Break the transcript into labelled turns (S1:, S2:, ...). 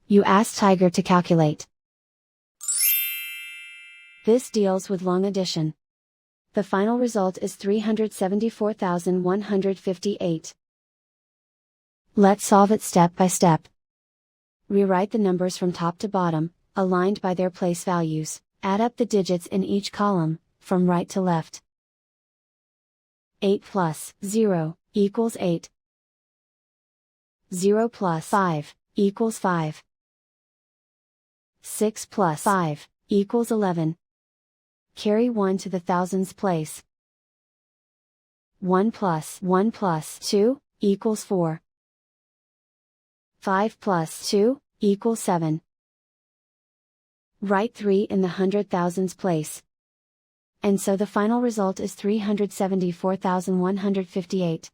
S1: You ask Tiger to calculate. This deals with long addition. The final result is 374,158. Let's solve it step by step. Rewrite the numbers from top to bottom, aligned by their place values. Add up the digits in each column, from right to left. 8 plus 0 equals 8. 0 plus 5 equals 5. 6 plus 5 equals 11. Carry 1 to the thousands place. 1 plus 2 equals 4. 5 plus 2 equals 7. Write 3 in the hundred thousands place. And so the final result is 374,158.